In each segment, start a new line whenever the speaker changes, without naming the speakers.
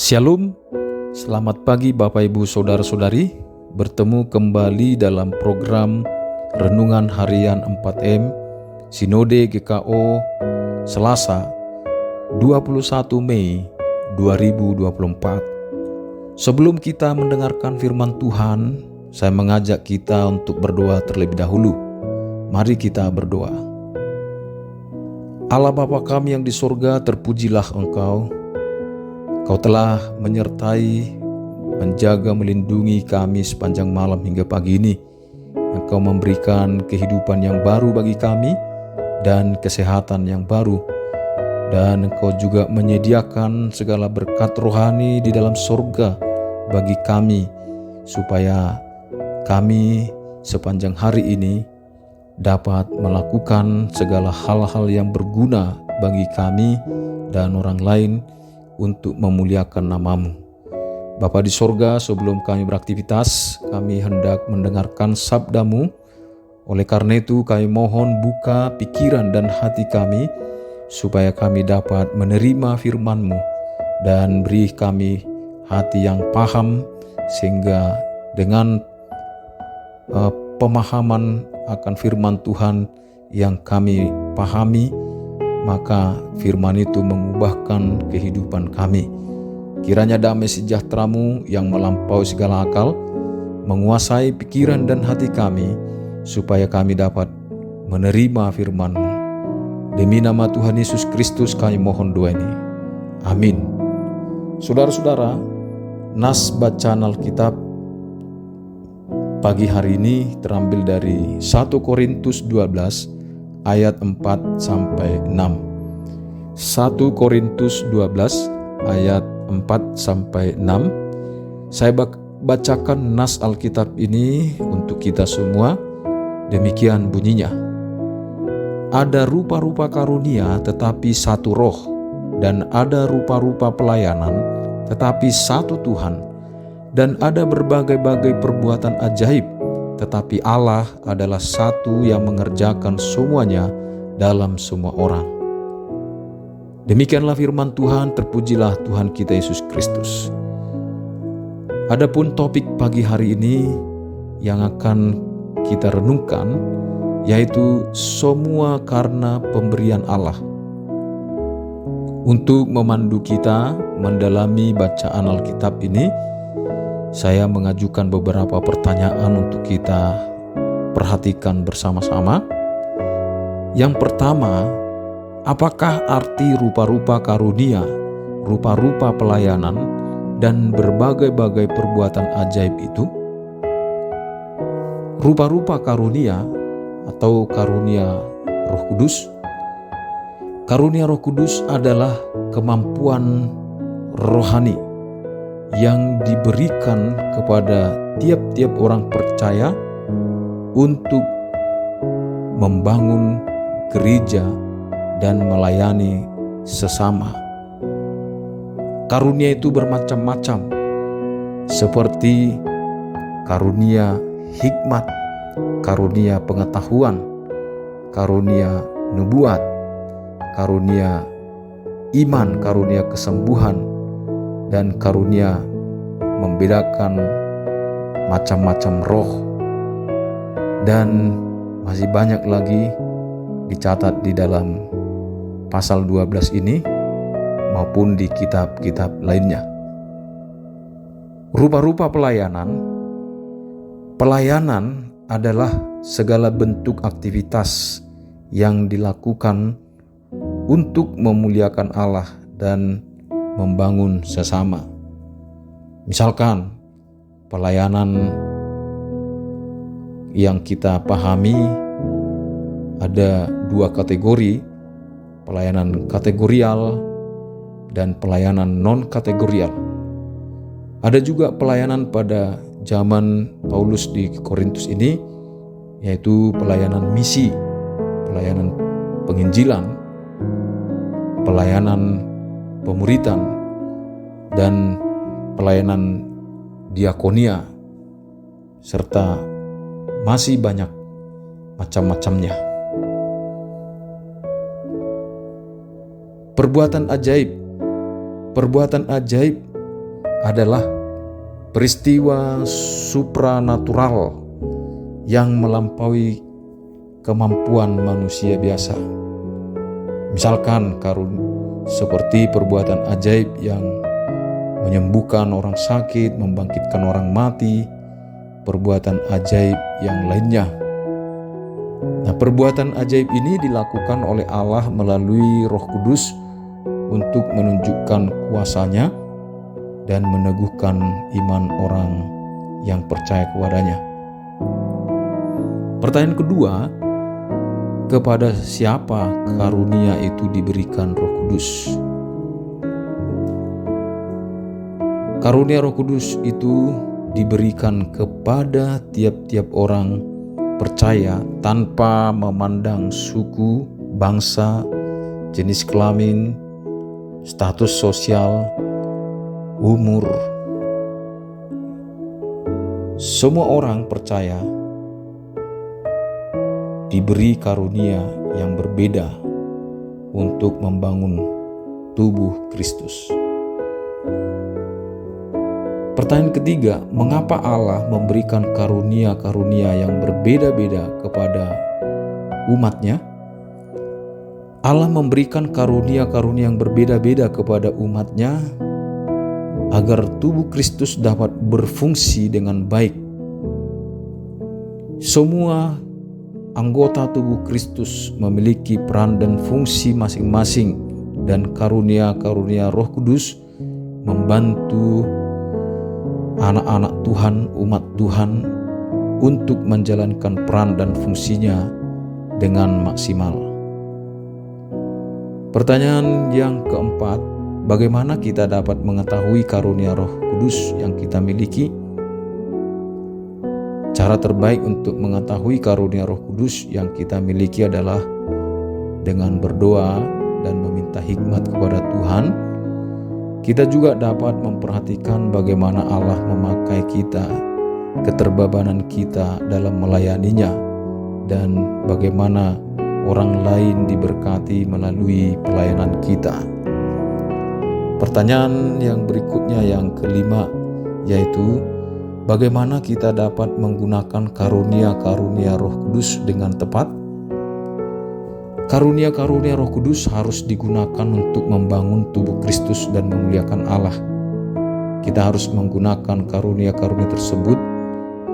Shalom, selamat pagi Bapak Ibu Saudara-saudari. Bertemu kembali dalam program Renungan Harian 4M Sinode GKO Selasa 21 Mei 2024. Sebelum kita mendengarkan firman Tuhan, saya mengajak kita untuk berdoa terlebih dahulu. Mari kita berdoa. Allah Bapa kami yang di surga, terpujilah Engkau. Kau telah menyertai, menjaga, melindungi kami sepanjang malam hingga pagi ini. Engkau memberikan kehidupan yang baru bagi kami dan kesehatan yang baru. Dan Engkau juga menyediakan segala berkat rohani di dalam surga bagi kami, supaya kami sepanjang hari ini dapat melakukan segala hal-hal yang berguna bagi kami dan orang lain untuk memuliakan nama-Mu. Bapa di sorga, sebelum kami beraktivitas, kami hendak mendengarkan sabda-Mu. Oleh karena itu kami mohon buka pikiran dan hati kami, supaya kami dapat menerima firman-Mu, dan beri kami hati yang paham, sehingga dengan pemahaman akan firman Tuhan yang kami pahami, maka firman itu mengubahkan kehidupan kami. Kiranya damai sejahtera-Mu yang melampaui segala akal menguasai pikiran dan hati kami, supaya kami dapat menerima firman-Mu. Demi nama Tuhan Yesus Kristus kami mohon doa ini. Amin. Saudara-saudara, nas bacaan Alkitab pagi hari ini terambil dari 1 Korintus 12 ayat 4-6. 1 Korintus 12 ayat 4-6. Saya bacakan nas Alkitab ini untuk kita semua. Demikian bunyinya. Ada rupa-rupa karunia tetapi satu roh, dan ada rupa-rupa pelayanan tetapi satu Tuhan, dan ada berbagai-bagai perbuatan ajaib, tetapi Allah adalah satu yang mengerjakan semuanya dalam semua orang. Demikianlah firman Tuhan, terpujilah Tuhan kita Yesus Kristus. Adapun topik pagi hari ini yang akan kita renungkan, yaitu semua karena pemberian Allah. Untuk memandu kita mendalami bacaan Alkitab ini, saya mengajukan beberapa pertanyaan untuk kita perhatikan bersama-sama. Yang pertama, apakah arti rupa-rupa karunia, rupa-rupa pelayanan, dan berbagai-bagai perbuatan ajaib itu? Rupa-rupa karunia atau karunia Roh Kudus. Karunia Roh Kudus adalah kemampuan rohani yang diberikan kepada tiap-tiap orang percaya untuk membangun gereja dan melayani sesama. Karunia itu bermacam-macam, seperti karunia hikmat, karunia pengetahuan, karunia nubuat, karunia iman, karunia kesembuhan, dan karunia membedakan macam-macam roh. Dan masih banyak lagi dicatat di dalam pasal 12 ini maupun di kitab-kitab lainnya. Rupa-rupa pelayanan. Pelayanan adalah segala bentuk aktivitas yang dilakukan untuk memuliakan Allah dan membangun sesama. Misalkan pelayanan yang kita pahami ada dua kategori, pelayanan kategorial dan pelayanan non-kategorial. Ada juga pelayanan pada zaman Paulus di Korintus ini, yaitu pelayanan misi, pelayanan penginjilan, pelayanan pemuritan, dan pelayanan diakonia, serta masih banyak macam-macamnya. Perbuatan ajaib adalah peristiwa supranatural yang melampaui kemampuan manusia biasa. Misalkan seperti perbuatan ajaib yang menyembuhkan orang sakit, membangkitkan orang mati, perbuatan ajaib yang lainnya. Nah, perbuatan ajaib ini dilakukan oleh Allah melalui Roh Kudus untuk menunjukkan kuasa-Nya dan meneguhkan iman orang yang percaya kepadanya. Pertanyaan kedua, kepada siapa karunia itu diberikan Roh Kudus? Karunia Roh Kudus itu diberikan kepada tiap-tiap orang percaya tanpa memandang suku, bangsa, jenis kelamin, status sosial, umur. Semua orang percaya diberi karunia yang berbeda untuk membangun tubuh Kristus. Pertanyaan ketiga, mengapa Allah memberikan karunia-karunia yang berbeda-beda kepada umat-Nya? Allah memberikan karunia-karunia yang berbeda-beda kepada umat-Nya agar tubuh Kristus dapat berfungsi dengan baik. Semua anggota tubuh Kristus memiliki peran dan fungsi masing-masing, dan karunia-karunia Roh Kudus membantu anak-anak Tuhan, umat Tuhan untuk menjalankan peran dan fungsinya dengan maksimal. Pertanyaan yang keempat, bagaimana kita dapat mengetahui karunia Roh Kudus yang kita miliki? Cara terbaik untuk mengetahui karunia Roh Kudus yang kita miliki adalah dengan berdoa dan meminta hikmat kepada Tuhan. Kita juga dapat memperhatikan bagaimana Allah memakai kita, keterbabanan kita dalam melayaninya, dan bagaimana orang lain diberkati melalui pelayanan kita. Pertanyaan yang berikutnya, yang kelima, yaitu bagaimana kita dapat menggunakan karunia-karunia Roh Kudus dengan tepat? Karunia-karunia Roh Kudus harus digunakan untuk membangun tubuh Kristus dan memuliakan Allah. Kita harus menggunakan karunia-karunia tersebut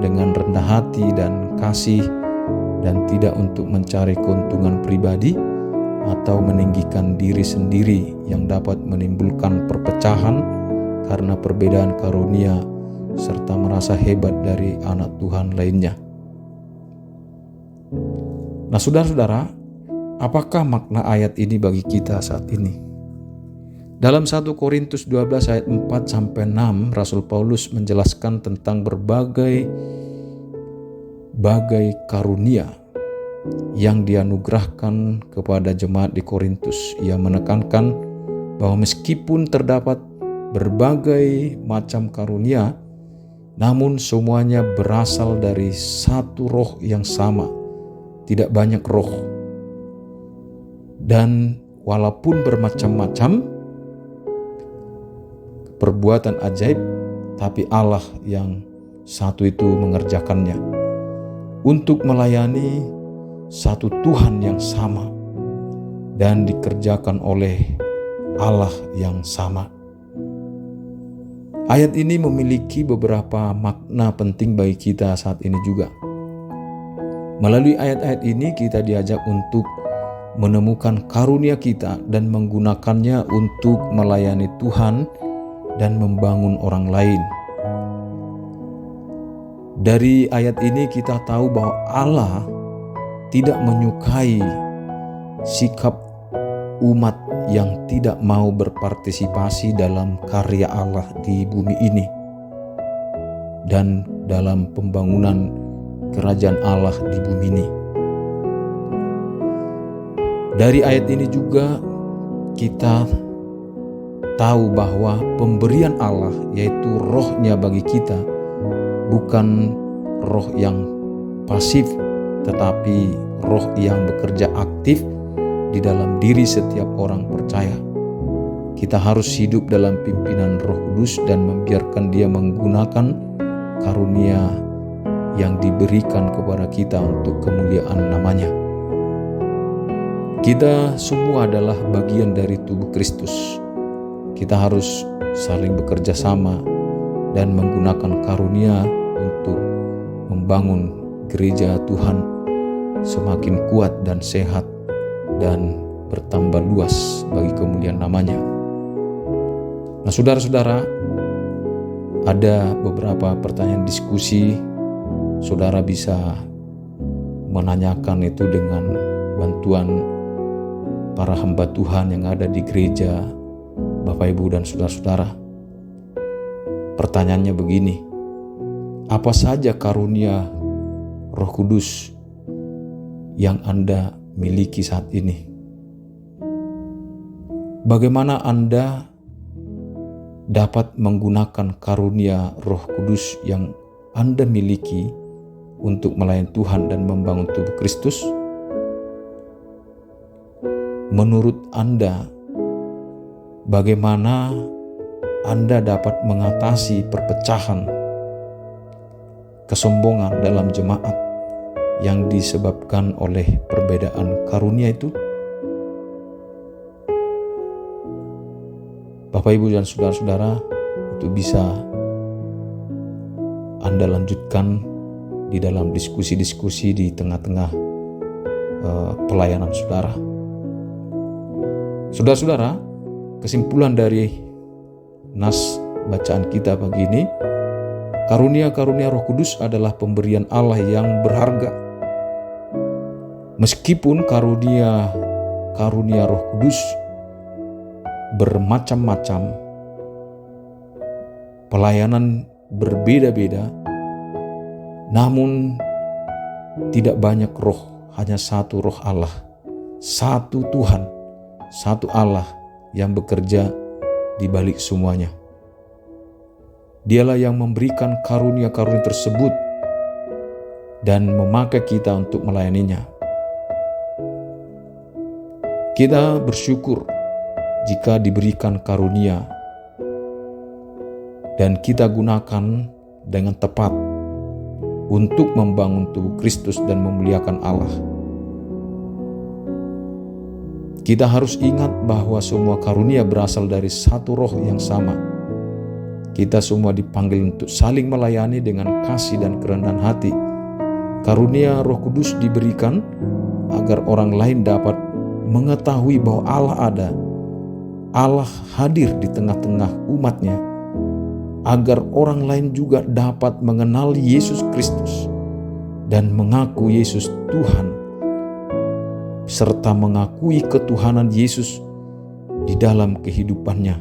dengan rendah hati dan kasih, dan tidak untuk mencari keuntungan pribadi atau meninggikan diri sendiri yang dapat menimbulkan perpecahan karena perbedaan karunia serta merasa hebat dari anak Tuhan lainnya. Nah, saudara-saudara, apakah makna ayat ini bagi kita saat ini? Dalam 1 Korintus 12 ayat 4-6, Rasul Paulus menjelaskan tentang berbagai karunia yang dianugerahkan kepada jemaat di Korintus. Ia menekankan bahwa meskipun terdapat berbagai macam karunia, namun semuanya berasal dari satu roh yang sama, tidak banyak roh. Dan walaupun bermacam-macam perbuatan ajaib, tapi Allah yang satu itu mengerjakannya untuk melayani satu Tuhan yang sama dan dikerjakan oleh Allah yang sama. Ayat ini memiliki beberapa makna penting bagi kita saat ini juga. Melalui ayat-ayat ini kita diajak untuk menemukan karunia kita dan menggunakannya untuk melayani Tuhan dan membangun orang lain. Dari ayat ini kita tahu bahwa Allah tidak menyukai sikap umat yang tidak mau berpartisipasi dalam karya Allah di bumi ini dan dalam pembangunan kerajaan Allah di bumi ini. Dari ayat ini juga kita tahu bahwa pemberian Allah, yaitu roh-Nya bagi kita, bukan roh yang pasif, tetapi roh yang bekerja aktif di dalam diri setiap orang percaya. Kita harus hidup dalam pimpinan Roh Kudus dan membiarkan Dia menggunakan karunia yang diberikan kepada kita untuk kemuliaan namanya. Kita semua adalah bagian dari tubuh Kristus. Kita harus saling bekerja sama dan menggunakan karunia untuk membangun gereja Tuhan semakin kuat dan sehat dan bertambah luas bagi kemuliaan namanya. Nah, saudara-saudara, ada beberapa pertanyaan diskusi. Saudara bisa menanyakan itu dengan bantuan para hamba Tuhan yang ada di gereja, Bapak Ibu dan saudara-saudara. Pertanyaannya begini, apa saja karunia Roh Kudus yang Anda miliki saat ini? Bagaimana Anda dapat menggunakan karunia Roh Kudus yang Anda miliki untuk melayani Tuhan dan membangun tubuh Kristus? Menurut Anda, bagaimana Anda dapat mengatasi perpecahan, kesombongan dalam jemaat yang disebabkan oleh perbedaan karunia itu? Bapak, Ibu, dan saudara-saudara, itu bisa Anda lanjutkan di dalam diskusi-diskusi di tengah-tengah pelayanan saudara. Saudara-saudara, kesimpulan dari nas bacaan kita pagi ini, karunia-karunia Roh Kudus adalah pemberian Allah yang berharga. Meskipun karunia Roh Kudus bermacam-macam, pelayanan berbeda-beda, namun tidak banyak roh, hanya satu Roh Allah, satu Tuhan, satu Allah yang bekerja di balik semuanya. Dialah yang memberikan karunia-karunia tersebut dan memakai kita untuk melayaninya. Kita bersyukur jika diberikan karunia dan kita gunakan dengan tepat untuk membangun tubuh Kristus dan memuliakan Allah. Kita harus ingat bahwa semua karunia berasal dari satu Roh yang sama. Kita semua dipanggil untuk saling melayani dengan kasih dan kerendahan hati. Karunia Roh Kudus diberikan agar orang lain dapat mengetahui bahwa Allah ada. Allah hadir di tengah-tengah umatnya, agar orang lain juga dapat mengenal Yesus Kristus dan mengaku Yesus Tuhan, serta mengakui ketuhanan Yesus di dalam kehidupannya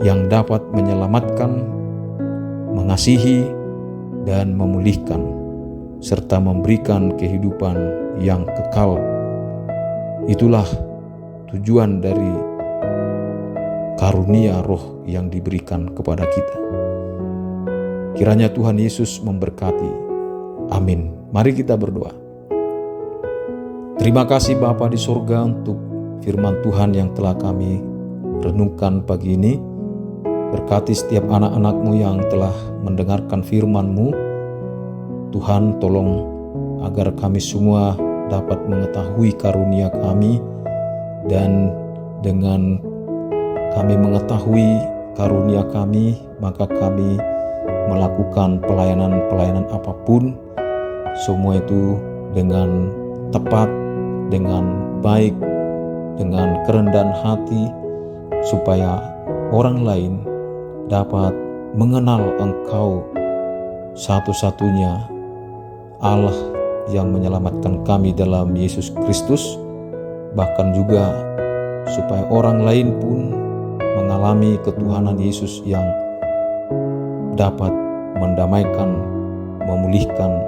yang dapat menyelamatkan, mengasihi, dan memulihkan, serta memberikan kehidupan yang kekal. Itulah tujuan dari karunia Roh yang diberikan kepada kita. Kiranya Tuhan Yesus memberkati. Amin. Mari kita berdoa. Terima kasih Bapa di surga untuk firman Tuhan yang telah kami renungkan pagi ini. Berkati setiap anak-anak-Mu yang telah mendengarkan firman-Mu. Tuhan, tolong agar kami semua dapat mengetahui karunia kami, dan dengan kami mengetahui karunia kami, maka kami melakukan pelayanan-pelayanan apapun, semua itu dengan tepat, dengan baik, dengan kerendahan hati, supaya orang lain dapat mengenal Engkau satu-satunya Allah yang menyelamatkan kami dalam Yesus Kristus, bahkan juga supaya orang lain pun mengalami ketuhanan Yesus yang dapat mendamaikan, memulihkan,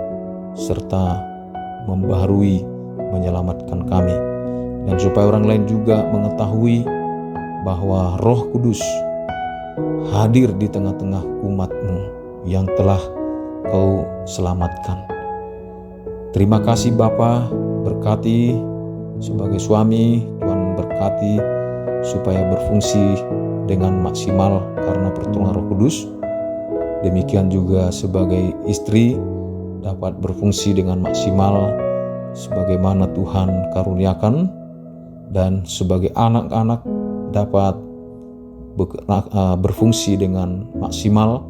serta membaharui, menyelamatkan kami. Dan supaya orang lain juga mengetahui bahwa Roh Kudus hadir di tengah-tengah umat-Mu yang telah Kau selamatkan. Terima kasih Bapa, berkati sebagai suami, Tuhan berkati supaya berfungsi dengan maksimal karena pertolongan Roh Kudus. Demikian juga sebagai istri dapat berfungsi dengan maksimal sebagaimana Tuhan karuniakan, dan sebagai anak-anak dapat berfungsi dengan maksimal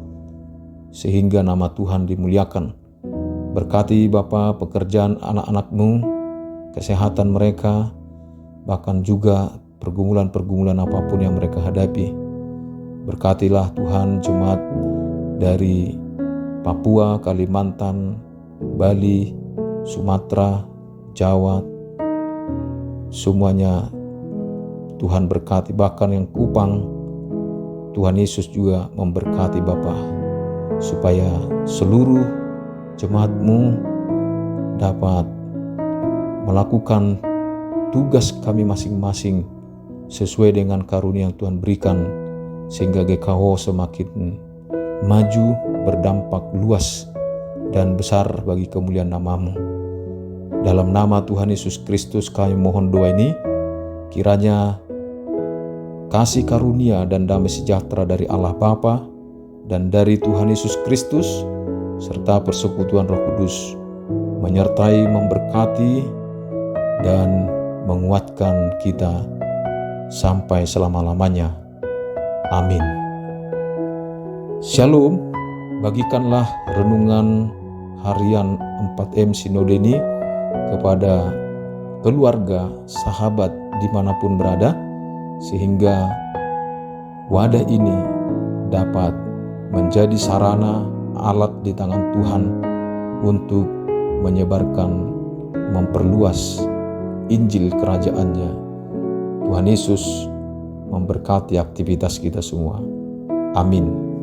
sehingga nama Tuhan dimuliakan. Berkati Bapa pekerjaan anak-anak-Mu, kesehatan mereka, bahkan juga pergumulan-pergumulan apapun yang mereka hadapi. Berkatilah Tuhan jemaat dari Papua, Kalimantan, Bali, Sumatera, Jawa, semuanya Tuhan berkati, bahkan yang Kupang. Tuhan Yesus juga memberkati Bapa, supaya seluruh jemaat-Mu dapat melakukan tugas kami masing-masing sesuai dengan karunia yang Tuhan berikan, sehingga GKO semakin maju, berdampak luas dan besar bagi kemuliaan nama-Mu. Dalam nama Tuhan Yesus Kristus kami mohon doa ini, kiranya kasih karunia dan damai sejahtera dari Allah Bapa dan dari Tuhan Yesus Kristus serta persekutuan Roh Kudus menyertai, memberkati, dan menguatkan kita sampai selama-lamanya. Amin. Shalom. Bagikanlah renungan harian 4M Sinode ini kepada keluarga, sahabat dimanapun berada, sehingga wadah ini dapat menjadi sarana, alat di tangan Tuhan untuk menyebarkan, memperluas Injil Kerajaan-Nya. Tuhan Yesus memberkati aktivitas kita semua. Amin.